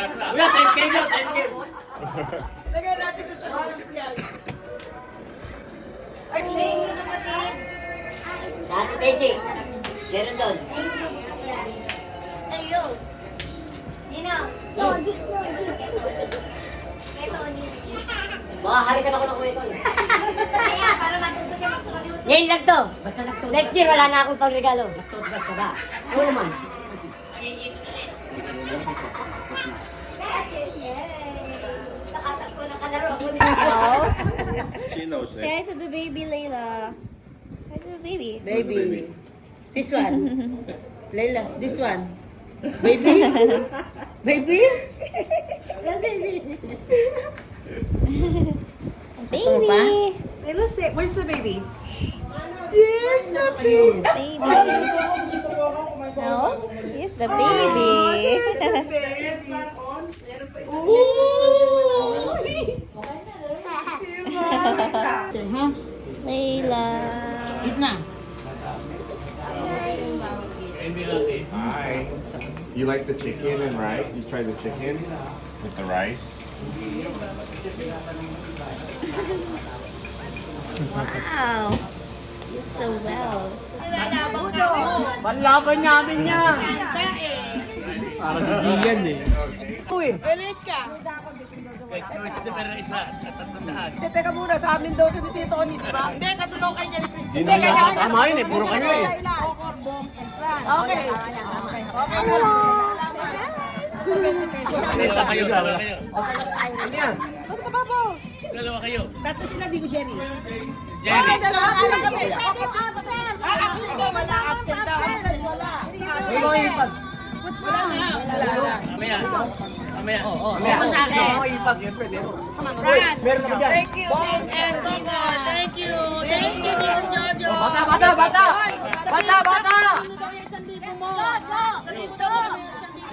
Wala, 10K lang, 10K. Lagay natin sa scholarship yan. Ay, Thank you, kapatid. Dati Tete. Meron doon. Thank you. Ayo. Nino. Logic. Ito, Makahalikan ako ng kwento. Kaya, para matuto siya mag-computer. Ngayon lang to. Basta next year, wala na akong pang-regalo. Nagtutubas ka ba? Oo naman. That's it. Yay. Nakatakbo ng kalaro ako nito. She knows Say it. hi to the baby, Layla. Hi to the baby. baby. This one. Layla, this one. Baby? Baby? Baby. Hey, let's see. Where's the baby? There's the baby. Baby. No? Here's the baby. Layla. Gitna. Hi. You like the chicken and rice? You try the chicken with the rice? Wow. You so well. Panlaban namin niya. Parang si Gian eh. Ulit ka. Teka muna, sa amin daw ito ni Tito Oni, di ba? Hindi, tatulong kayo niya ni Christy. Hindi na tama yun eh, puro kayo eh. Okay. Kalita kayo ba? Dalawa kayo. Tatlo sila, di ko Jenny. Jenny. Dalawa ka kami. Pwede absent. Absent daw, wala absent daw. May mga ipag. Wala na. Mamaya. Mamaya. Ito sa akin. May mga ipag, siyempre. Brad. Meron ako dyan. Thank you. And Tina. Thank you. Thank you, Tito Jojo. Bata, bata, bata! Bata, bata!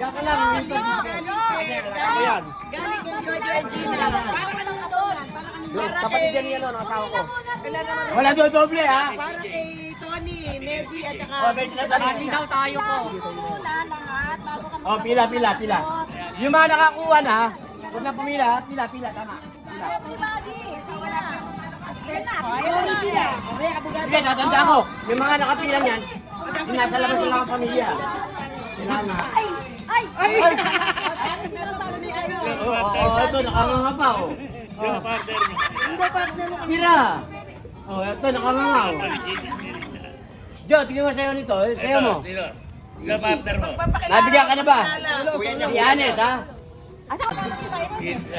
Kaya ka lang, ipag. Ayan. Galing kay Jojo and Gina. Para ka lang doon. Kapatid yan yan, ang asawa ko. Wala doon doble ha? Para kay Tony, Medji at saka... Oh, bench na tayo. daw tayo po. Oh, pila, pila, pila. Yung mga nakakuha na, huwag na pumila, pila, pila, tama. Pila. Ayaw sila. Sige, tatanda ko. Yung mga nakapila niyan, yung nasa labas ng mga pamilya. Kailangan ha. Oo, ito, nakanganga pa, oh. Yung partner mo. Pila. Oh, ito, nakanganga, oh. Jo, tingnan mo sa'yo nito, sa'yo mo. Sino? Yung partner mo. Nabigyan ka na ba? Si Anet, ha? Is,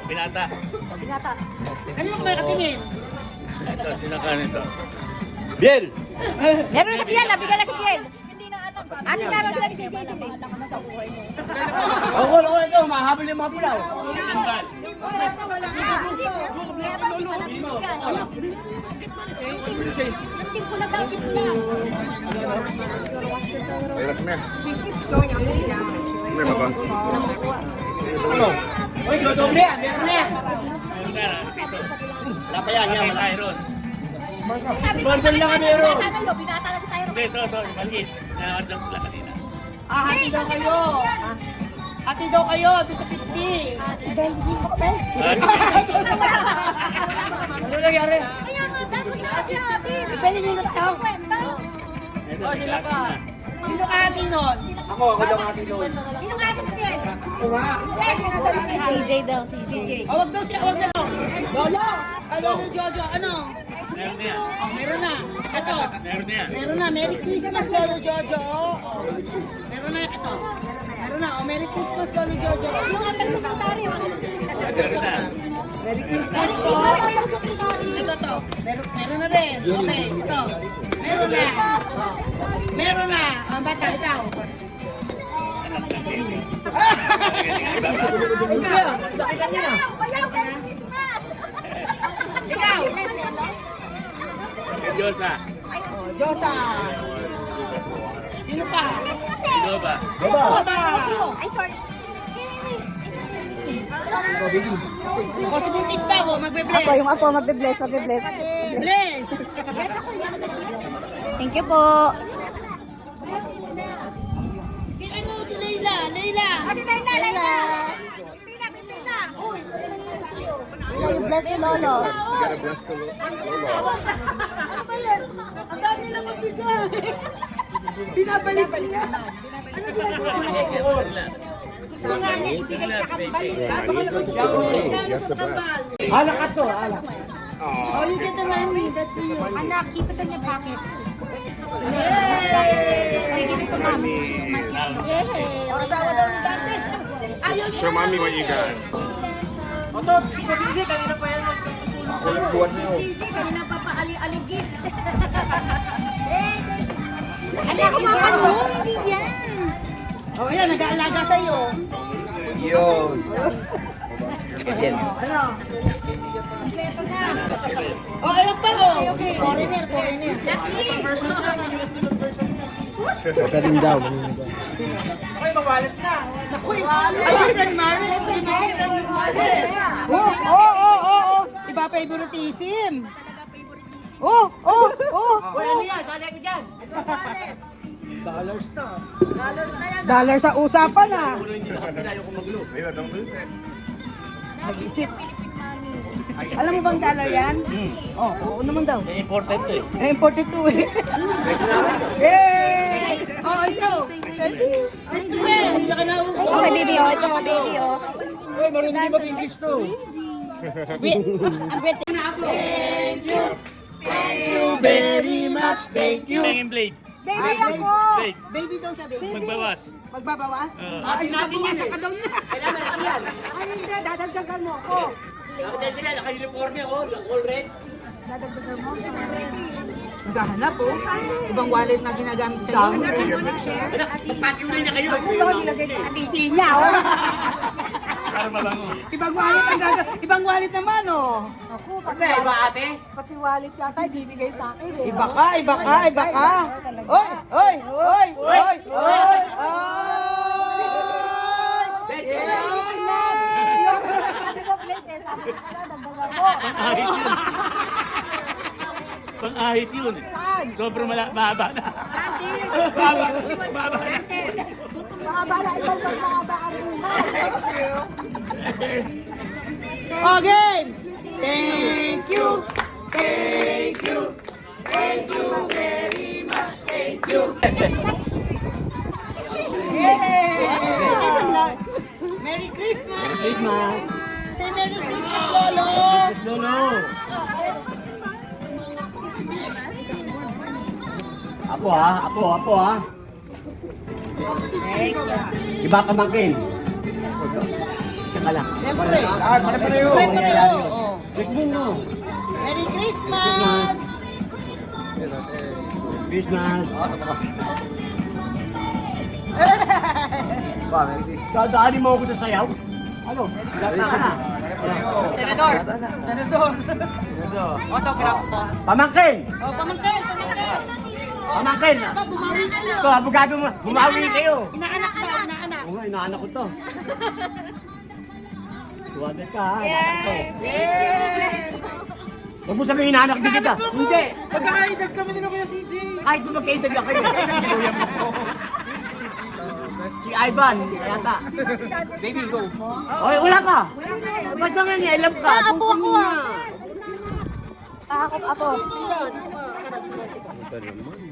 binata. Ano yung makatingin? Ito, sino ka nito? Biel! Meron sa Piel. Nabigyan na si Piel. Ate nga raw sila ni CJ. Ako, ito, mahabol yung mga pulaw. Timbal. Layla, come here. Come here, Baba. Ano? Uy, dodoble yan, meron na yan. Meron ka na. Dito. Wala pa yan, yan, Kay wala. Tyron. Bondol lang ang meron. Binata na si Tyro. Hindi, ito. Maliit. Nanawad lang sila kanina. Hati daw kayo. Hati daw kayo. Doon sa 50. 25 ko ba? Ano nangyari? Kaya nga, dapat na ate ate. Pwede nyo na sa Ito, sila ka. Sino ka hati nun? Ako daw ate doon. Sino nga ate kasi? Ako nga. CJ daw, CJ. Huwag daw siya. Huwag na daw. Lolo. Lolo Jojo. Ano? Meron na yan. Meron na. Ito. Meron na yan. Meron na. Merry Christmas, Lolo Jojo. Meron na. Ito. Meron na. Oh, Merry Christmas, Lolo Jojo. Yung ate sa sekretary. Meron na. Merry Christmas po. Ito to. Meron na rin. Okay. Ito. Meron na. Meron na. Ang bata. Ikaw. Nakita niya na. Bayaw, Merry Christmas! Ikaw. Kay Diyosa. Josa. Sino pa? Sino ba? Baba. Baba. Ay, sorry. O si Buntis daw. Magbe-bless. Ako, yung ako, magbe-bless, magbe-bless. Bless. Yes, ako yan. Thank you po. Si ano? Si Leila. Leila. Ate Layla, Layla. you bless the Lolo. You gotta bless the Lolo. Ang dami lang magbigay. Binabalik niya. Ano ginagawa mo? Gusto nga niya ibigay sa kambal. You have to bless. Alak ka to, alak. Oh, you get the money. That's for you. Anak, keep it in your pocket. Asawa daw ni Dante. Ayaw niya. Show mommy what you got. Kanina pa paali-aligid. Anak, kumakan mo. Hindi yan. Oh, ayan, nag-aalaga sa'yo. Ano? Oh, ayan pa oh. Foreigner. Galing daw. Naku, ay, primary. Oh. Iba favoritism. Oh. Uy, ano yan? Sali ko dyan. Dollar sa usapan ah. Leila, don't lose it. Nag-isip. Alam mo bang dollar yan? Oh, oo naman daw. Important to eh. Eh, important to eh. Yay! Oh, ito. Ito kay baby, oh. Ito kay baby, oh. Uy, marunong di mag-English to. Very much, thank you. Tingin blade. Baby ako. Blade. Baby daw siya, baby. Magbawas. Magbabawas? Atin natin yan. Sa daw niya. Kailangan natin yan. Ay, hindi. Dadagdagan mo ako. Ako din sila, naka-uniform niya, oh. All red. Dadagdagan mo. Naghahanap oh. Ibang wallet na ginagamit sa'yo. Anak, magpatuloy na kayo. Ito, nilagay ko sa titi niya. Oh. Para mabango. Ibang wallet ang gagawin. Ibang wallet naman oh. Ako, Ano, iba ate? pati wallet yata ibibigay sa akin eh. Iba ka. Oy! Pang-ahit yun. Pang-ahit yun. Sobrang mahaba na. Mahaba na. Okay! Thank you! Yay! Merry Christmas! Say Merry Christmas, Lolo! Lolo. Apo ha. Iba pamangkin. Tsaka lang. Siyempre. Pare-pareho. Pare-pareho. Oh. Check mo no. Merry Christmas! Christmas. Dadaanin mo ako sa sayaw? Ano? Senador. Pamangkin! Oh, pamangkin! Pamangkin! Bumawi ka na! Ito, abogado mo. Bumawi kayo. Inaanak ka, inaanak. Oo nga, inaanak ko to. Tuwadet ka ha. Inaanak ko. Yes! Huwag mo sabihin inaanak din kita. Hindi. Magkakaidag kami din ako yung CJ. Kahit kung magkaidag lang kayo. Kuya mo ko. Si Ivan, yata. Baby, go. Oy, wala ka. Ba't naman niya? Alam ka. Apo ako ah. Apo.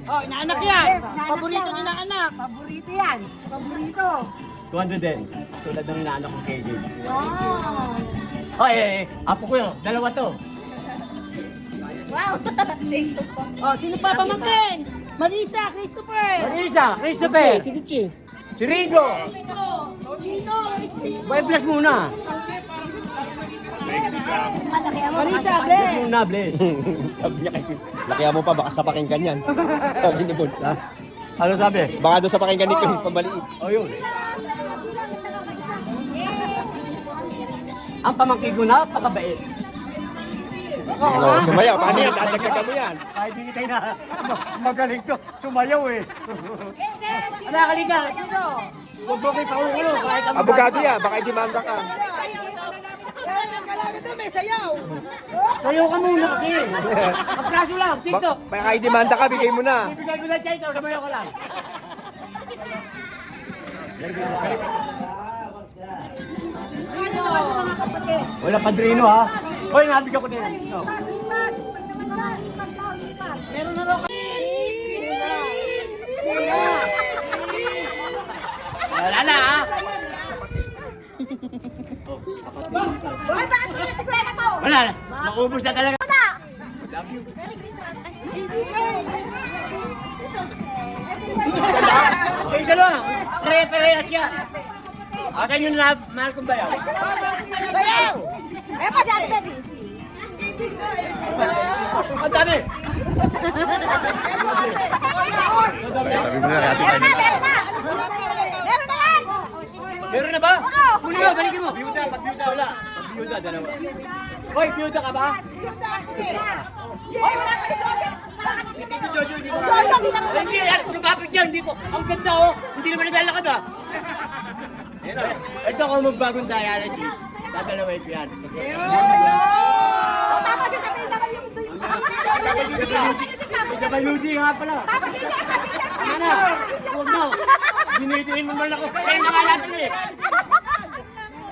Oh, inaanak yan. Paborito ni inaanak. Paborito yan. Paborito. 200 din. Tulad ng inaanak ko kay Jade. Oy, apo ko yun. Dalawa to. Wow. Thank you po. Oh, sino pa pamangkin? Marisa, Christopher. Marisa, Christopher. Si Rigo. Chino. Boy, bless muna. Marisa, bless. Muna, bless. Sabi niya kay Lakihan mo pa, baka sa pakinggan yan. Sabi ni Bon. Ha? Ano sabi? Baka doon sa pakinggan ni Chris pamaliit. O yun. Ang pamangkin ko na, pakabait. Oo, sumayaw. Paano yan? Dadagdagan mo yan. Kahit hindi tayo na magaling to, sumayaw eh. Anak, halika. Huwag mo kayo paulo. Kahit ang Abogado yan, baka i-demanda ka. Kailangan doon, may sayaw. Sayo ka muna kasi. Kapraso lang, TikTok. Baka i-demanda ka, bigay mo na. Ibigay ko na siya ito, samayo ka lang. Wala padrino ha. Hoy, nabigyan ko din. No. Meron na raw. Wala na ha. Hoy, bakit ko na si Kuya ko? Wala na. Maubos na talaga. Okay, isa lang. Pare-parehas siya. Asan yung mahal kong bayaw? Bayaw! Eh, pa si Ate Betty. Ang dami. Sabi mo na natin Meron na, meron na! Meron na yan! Meron na ba? Kunin mo, balikin mo. Biyuda, pag-biyuda, wala. Pag-biyuda, dalawa. Hoy, biyuda ka ba? Hoy, wala pa si Jojo! Si Tito Jojo, hindi mo Jojo, hindi na Ay, hindi, lumapit yan, hindi ko. Ang ganda oh. Hindi naman naglalakad ah. Ayan o. Ito ako magbagong dialysis. Dadalawin ko yan. Oh, tama siya sa WD nga pala. Tama siya! Ano na? Huwag na. Binitiin mo man ako. Sa'yo mga lahat eh.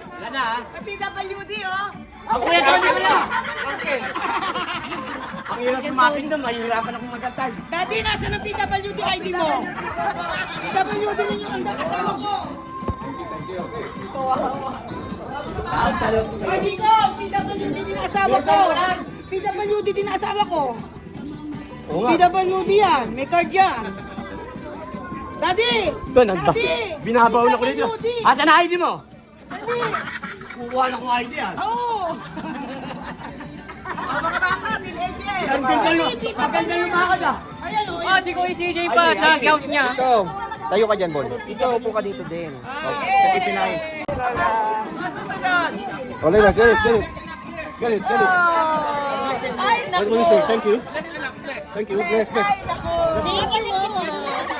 Wala na ha. PWD, oh. Ang kuya ko hindi pala. Ang hirap lumapit na, mahihirapan akong magantay. Daddy, nasa ng PWD ID mo? PWD din yung ang kasama ko. Ay, Kiko, PWD din ang asawa ko. PWD din ang asawa ko. Oo nga. PWD yan, may card yan. Daddy! Ito, Daddy! binabaon ako dito. PWD. Asa na ID mo? Daddy! Kukuha na kong ID ah. Oo! Mga baka, teenager! Ang ganda yung bakad ah. Ayan, oh. Ah, si Kuya CJ pa sa account niya. Ito, tayo ka dyan, Bon. Ito, upo ka dito din. Okay, ipinahin. Masusunod! Olay na, get it. Get it. Ay, What naku! will you say? Thank you. Thank you. Bless, bless. Ay, naku!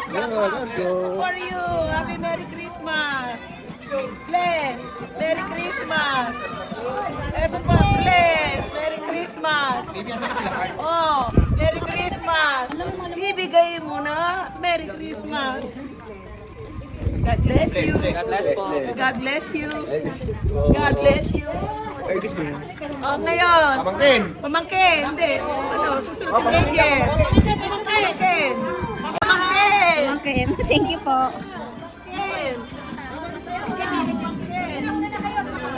Yeah, let's go. For you! Happy Merry Christmas! Bless! Merry Christmas! Eto pa, bless! Merry Christmas! Oh, Merry Christmas! Bibigay mo na! Merry Christmas! God bless you! God bless you! God bless you! Oh, ngayon! Pamangkin. Pamangkin! Hindi! Ano, susunod si Angel! Pamangkin! Pamangkin! Okay, thank you po.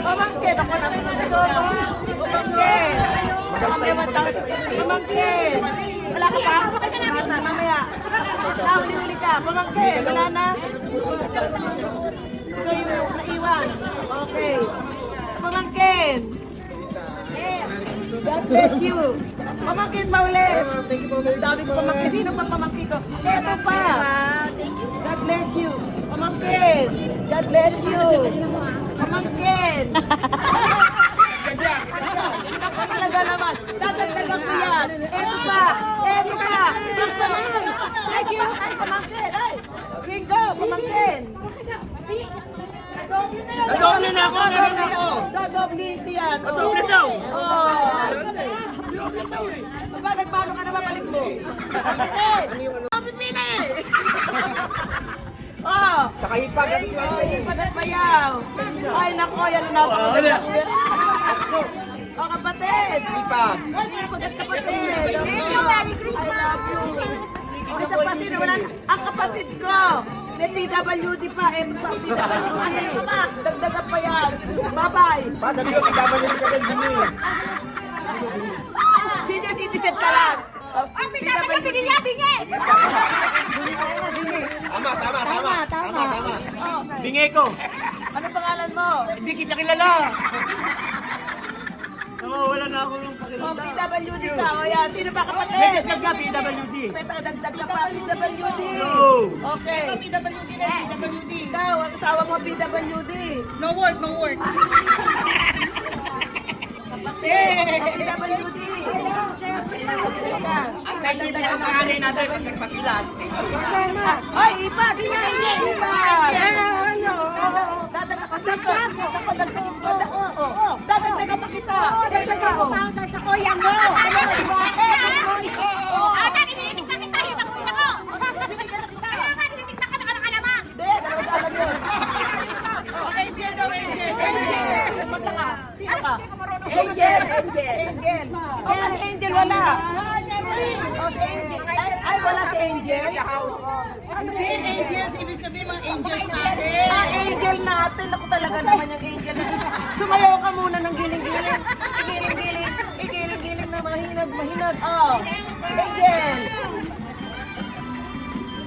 Pamangkin! Pamangkin! Ako na Pamangkin! Pamangkin! Wala ka pa? Mata, mamaya. Huli ka. Pamangkin! Wala na? Ikaw yung naiwan. Okay. Pamangkin! God bless you. Pamangkin pa ulit. Dami ko pamangkin. Sino pa pamangkin ko? Eto pa. God bless you. Pamangkin. God bless you. Pamangkin. Ako talaga naman. Dadagdagan ko yan. Eto pa. Eto pa. Eto pa. Thank you. Ay, pamangkin. Ay. Ringo, pamangkin. Nadoble na ako, nadoble ako. Dodoble yan. Nadoble daw. Oh. Bakit paano ka na babalik mo? Pipila eh. Oh. Saka Pagat bayaw. Ay nako, yan na ako. Oh, kapatid. Ipag. Pagat kapatid. Thank you, Merry Christmas. I love you. Oh, isa pa, sino wala? Ang kapatid ko. May PWD pa. Ito pa, PWD. Dagdagan pa yan. Bye-bye. Sabi ko, PWD ka din din eh. Senior citizen ka lang. Ang pinapagabili niya, bingi! Tama. Tama. Bingay ko. Ano pangalan mo? Hindi kita kilala. Wala na ako ng Oh, PWD ka. O yan, sino pa May kapatid? dagdag ka, PWD. May dagdag ka pa, PWD. No. Okay. PWD na, PWD. Ikaw, ang asawa mo, PWD. No work. PWD. Nagkita ka sa kanay natin pag nagpapilan. Ay, ipad! Ipad! Dadagdagan pa kita! Dadagdagan ko! Sa kuya mo! Ata, iniitik na kita! Hibak mo na ko! Kaya nga, iniitik na ka ng alamang! Okay, Angel daw, Angel! Basta ka! Sino ka? Angel. Kaya si Angel wala. Ay, wala si Angel. Si Angels, ibig sabihin mga angels natin. Angel natin. Ako talaga naman yung angel natin. Sumayaw ka muna ng giling-giling. Giling-giling. Giling-giling na mahinag. Oh. Angel.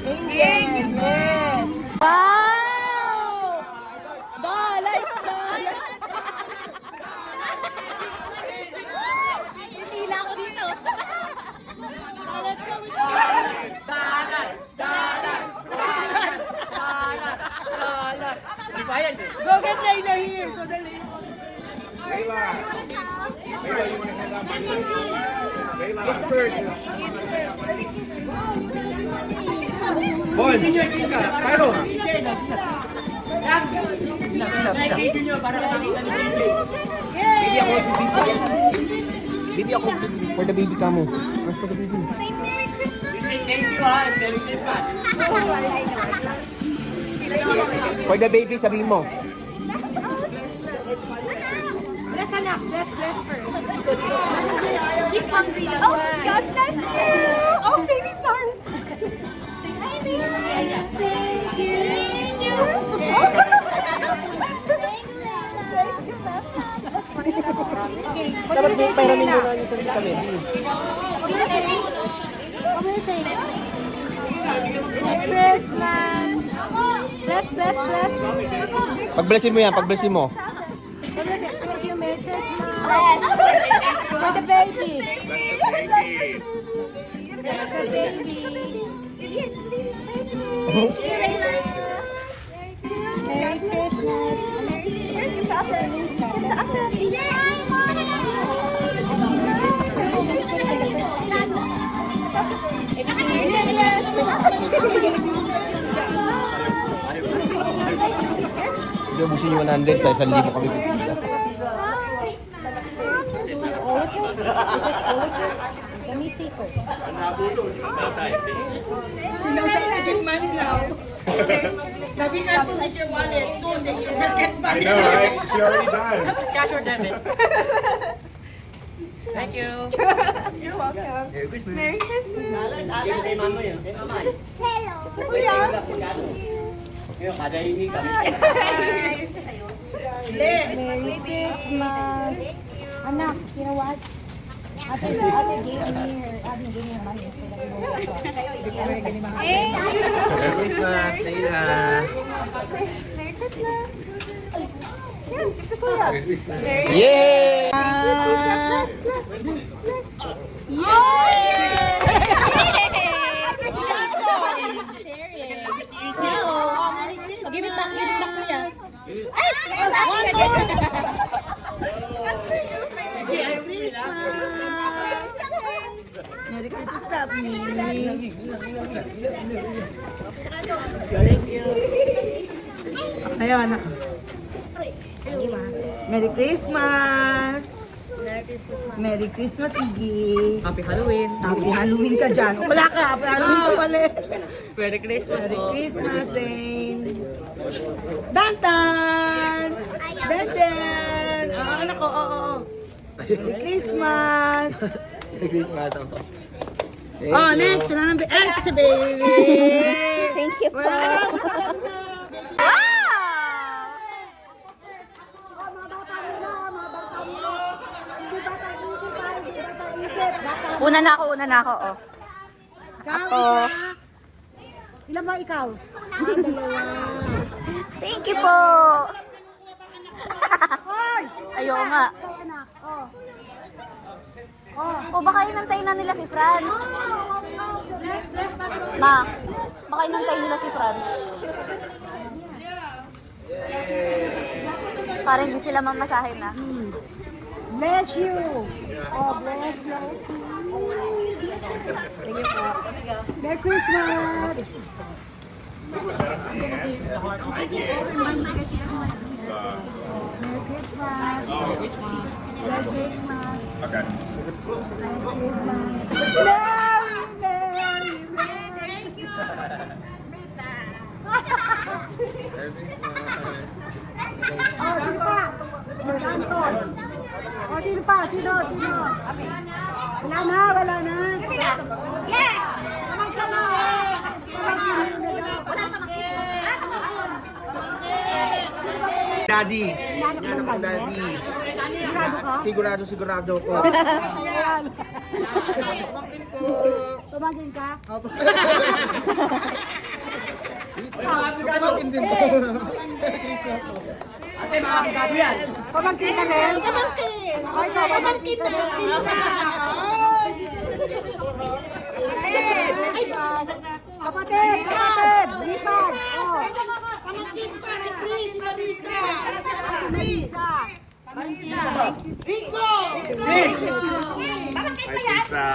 Angel. Yes. Wow! Dollars. Pipila ako dito. Di ba yan eh? Go get Layla here. So dali. Bon, Tyro. Video nyo para makita ni DJ. Baby ako. For the baby ka mo. Mas for the baby. Thank you ha. Merry Christmas. For the baby, sabihin mo. Bless anak. Bless first. He's hungry, that's why. Oh, God bless you. Oh, baby, sorry. Hi, baby. Thank you. Thank you. Dapat din, pairamin mo na yung sabi kami. Christmas. Bless. Pag-blessin mo yan, pag-blessin mo. Thank you, Merry Christmas. Bless. For the baby. Bless the baby. Merry Christmas. Hindi, ubusin yung 100 sa 1,000 kami pipila. Be careful with your wallet. Soon they should just get I started. know, right? She already does. Cash or debit? Thank you. You're welcome. Merry Christmas. Kay mama yun. Kay mama yun. Hello. Kuya. Ngayon, kada hindi kami. Merry Christmas. Anak, you know what? Ate gave me her money so that we won't Merry Christmas, Leila. Merry Christmas. Yan, give to Kuya. Yay! Give it back, Kuya. Ay! One more! That's for you. Merry Christmas, Daphne. Ayaw, anak. Merry Christmas. Merry Christmas, Iggy. Happy Halloween. Happy Halloween ka dyan. O, wala ka. Happy Halloween ka pala. Merry Christmas Merry po. Christmas, Dane. Dantan! Dantan! Ah, anak ko, oo. Merry Christmas! Merry Christmas. Oh, next. Wala nang si baby. Thank you po. Una na ako, oh. Ako. Ilan ba ikaw? Thank you po. Ayoko nga. O baka inantayin na nila si Franz. Ma, baka inantayin nila si Franz. Para hindi sila mamasahin na. Bless you. Oh, bless you. Merry Christmas. pa. Sino? Wala na. Yes! Daddy. Anak ng daddy. Sigurado ko. Tumagin ka? Pamangkin din po. Ate, mga kapitado yan. Pamangkin ka rin? Pamangkin. Ay, ikaw, pamangkin na. Kapatid. Lipad. Oh. Pamangkin pa si Chris, si Marisa. Rico! Chris! Pamangkin Hi, pa yan? Tita.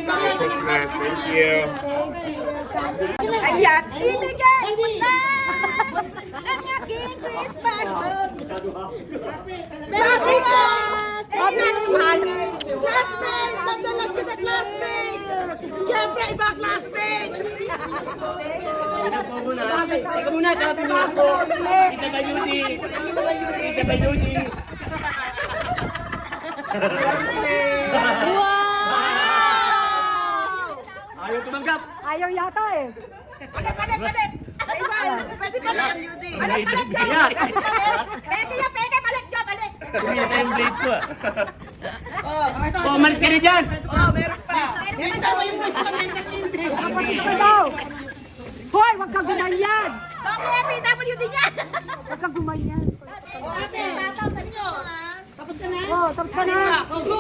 Merry Christmas. Thank you. Ayat! Ibigay! Punta! Ang aking Christmas! Merry Christmas! Classmate! Magdalag kita classmate! Siyempre, iba classmate! Ikaw muna, tapin mo ako. Kita ba, Yudi? Ayaw tumanggap. Ayaw yata eh. Balik! Iba, pwede balik! Balik! Ayan. Pwede yan, pwede! Balik dyan, balik! Kumita yung blade ko ah. Oh, umalis ka na dyan. Kapatid ka daw. Hoy, wag kang gumayan. Mamaya, PWD niya! Wag kang gumayan. Ate, bata sa inyo! Tapos ka na? Oh, tapos ka na. Go!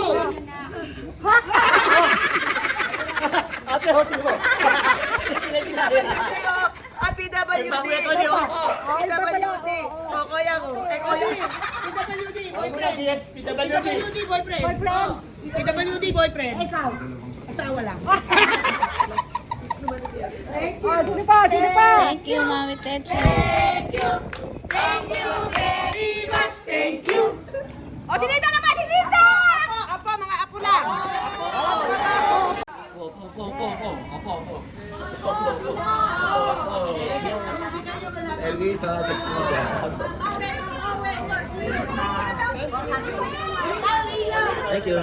Ate, hotin mo. PWD! Bakuya ko niyo. PWD! O, kuya mo. PWD, boyfriend! PWD, boyfriend! Boyfriend. PWD, boyfriend! Ikaw. Asawa lang. Oh, sino pa? Thank you, Mami Teche. O, dinita naman, dinita! Apo, mga apo lang. Thank you.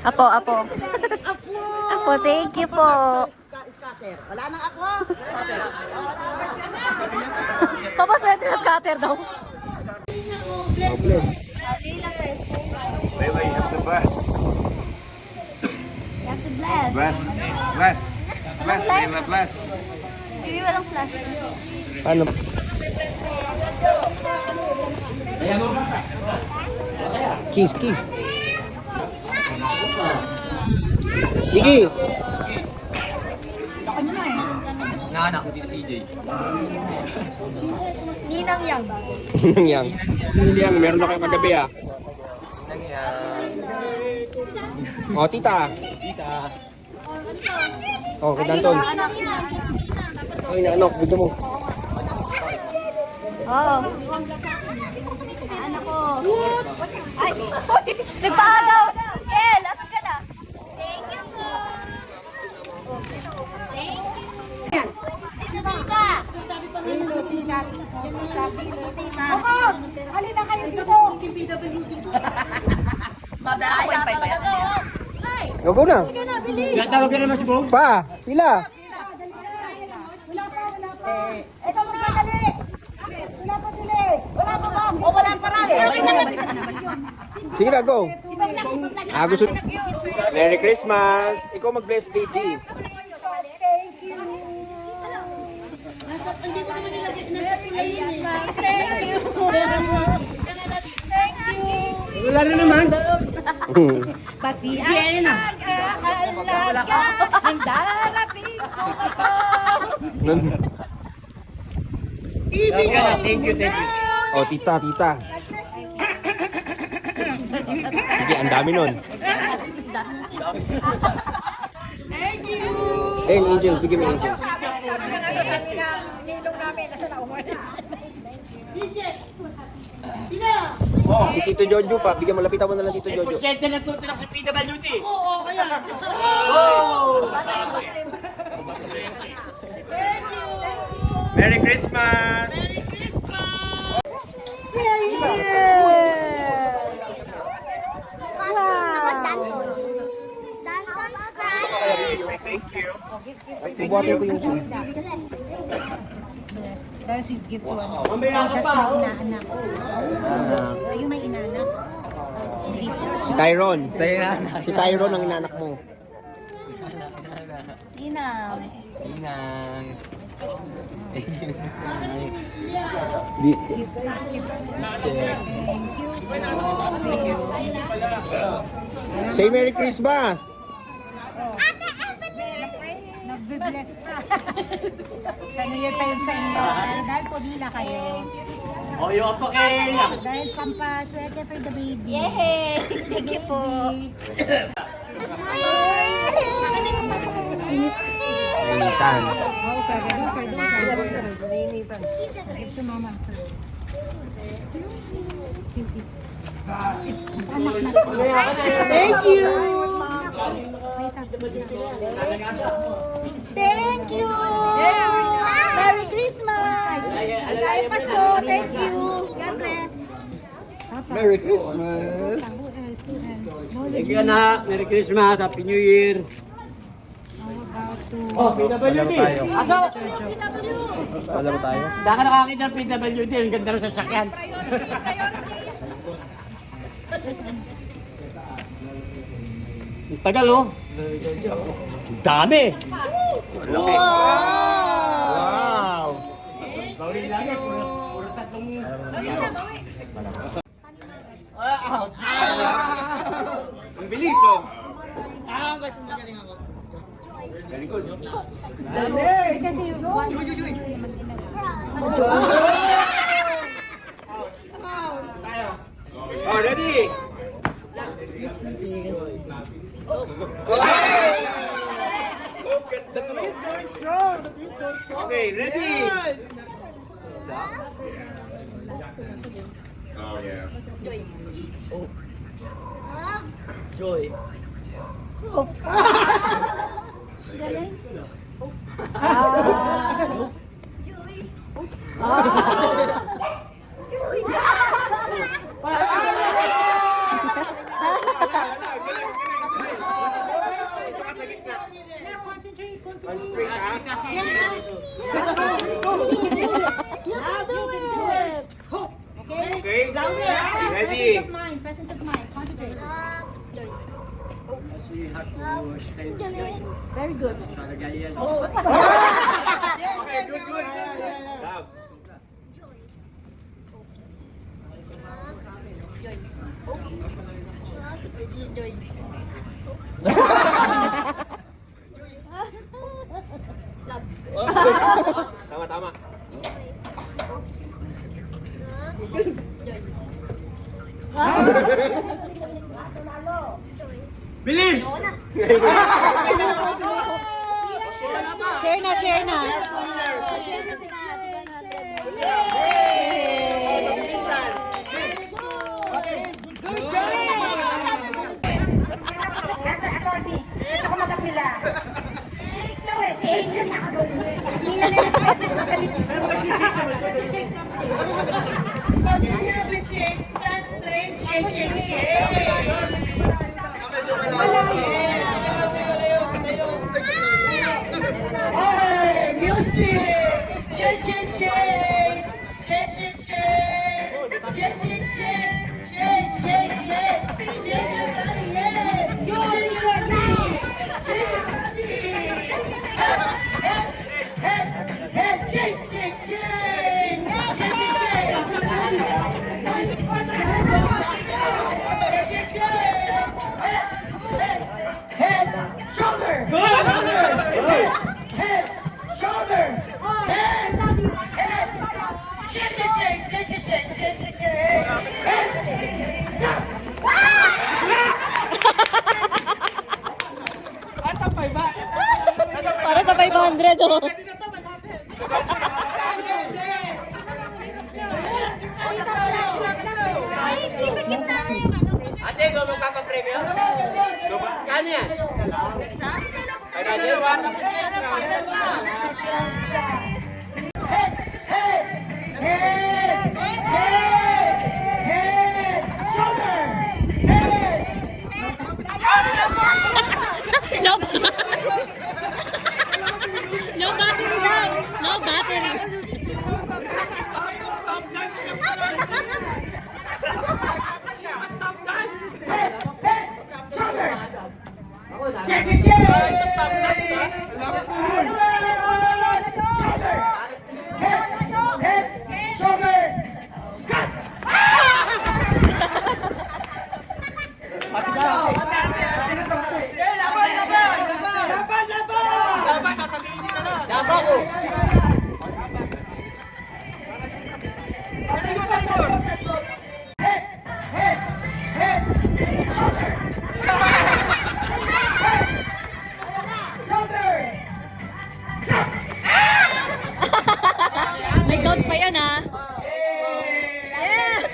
Apo. Apo, thank you po. Scatter. Wala nang ako. Papa, swerte na scatter daw. Layla, you have to bless. You have to bless. Bless. Layla, bless. Hindi walang flash. Ano? Kiss. Miki! Naanak ko dito si CJ. Ninang yang. Nang yang. Hindi yang, meron na kayo kagabi ah. O, tita. O, kay Danton. Ay, naanok, bigyan mo. Oo. Anak ko. Ay, nagpaagaw. Kel, asan ka na? Thank you po. Thank you. Ako, halina kayo dito. Madaya talaga. Go na. Natawag ka naman si Bong? Pa, pila. Wala pa. Ikaw na, dali. Wala pa sila eh. Wala pa ba? O, walang parali. Sige na, go. Gusto. Merry Christmas. Ikaw mag-bless, baby. Wala na naman. Pati ang mag-aalaga ang darating ko pa. Thank you. O, tita. Sige, ang dami nun. Thank you. Ayun, angels. Bigyan mo angels. Si Tito Jojo pa. Bigyan mo, lapitan mo na lang Tito Jojo. Porsyente ng tutulak sa PWD. Merry Christmas! Thank you. Bubuhatin ko yung Dahil si gift ko ano. Mamaya ka pa. Inaanak. Yung may inanak. Si Tyron. Sayang na. Si Tyron ang inanak mo. Inam. Inang. Say Merry Christmas! Nag-bless pa. Sa New Year pa yun sa inyo. Dahil po nila kayo. O, yung apa kay lang. Dahil pampaswerte for the baby. Yay! Thank you po. Initan. Gift to mama. Thank you! Thank you! Merry Christmas! Ay, Pasko. Thank you. God bless. Merry Christmas! Thank you, anak. Merry Christmas. Happy New Year. Oh, PWD. Aso? Alam tayo. Saan ka nakakita ng PWD? Ang ganda ng sasakyan. Ang tagal, oh. Ang dami. Wow! Bawin lang eh. Puro tatlong... Ang bilis, oh. Kasi one, hindi ko naman ginagawa. Oh, ready? Okay, ready? Oh, yeah. Joy. Okay, ready? Presence of mind. Concentrate. Very good. Okay, good, good. Love. Tama, tama. Bilis! Share na, share na. Para sa 500, oh. magpapapremyo? Kano yan? Ay, No, no battery daw. No battery. May gold pa yan, ha? Yes!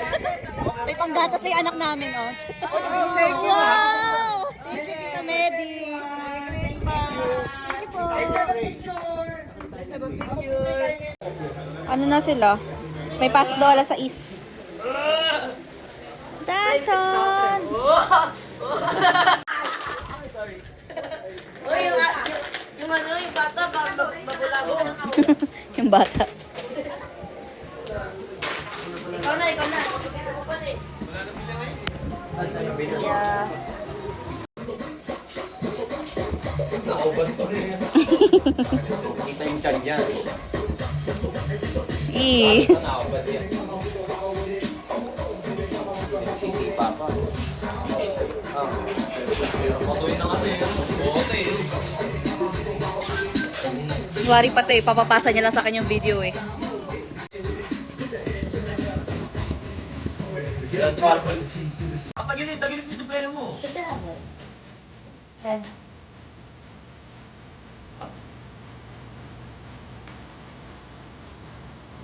May panggata sa anak namin, oh. Wow! Thank you, Tita Medi. Thank you po. Ano na sila? May pasok daw alas 6. Danton! Yung bata, magulabo. Yung bata. Ikaw na. Yeah. Kita yung chan yan. Nakaubat yan. Sisipa pa. Matuloy na kasi. Bote. Wari pa to eh. Papapasa niya lang sa akin yung video eh. Tagilid sa pera mo.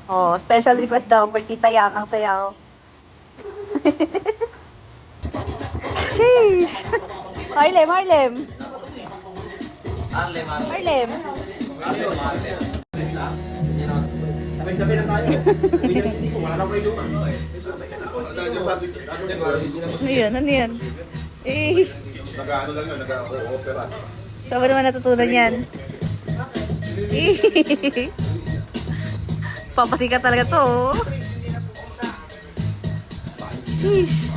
Oh, special request daw for Tita Yang ang sayaw. Sheesh! Harlem. Arlem. Harlem. sabay-sabay na tayo. Hindi ko, wala na kayo luman. Ano yan? Eh, Nag-ano lang yun, nag-opera. saan ba naman natutunan yan? Eh, papasikat talaga to. Oh. Sheesh.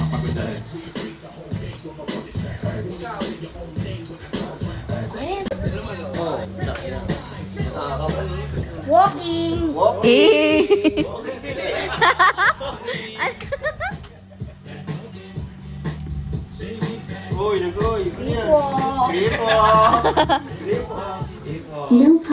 Walking! Eh. Uy, nagoy. Gripo. Gripo. Gripo.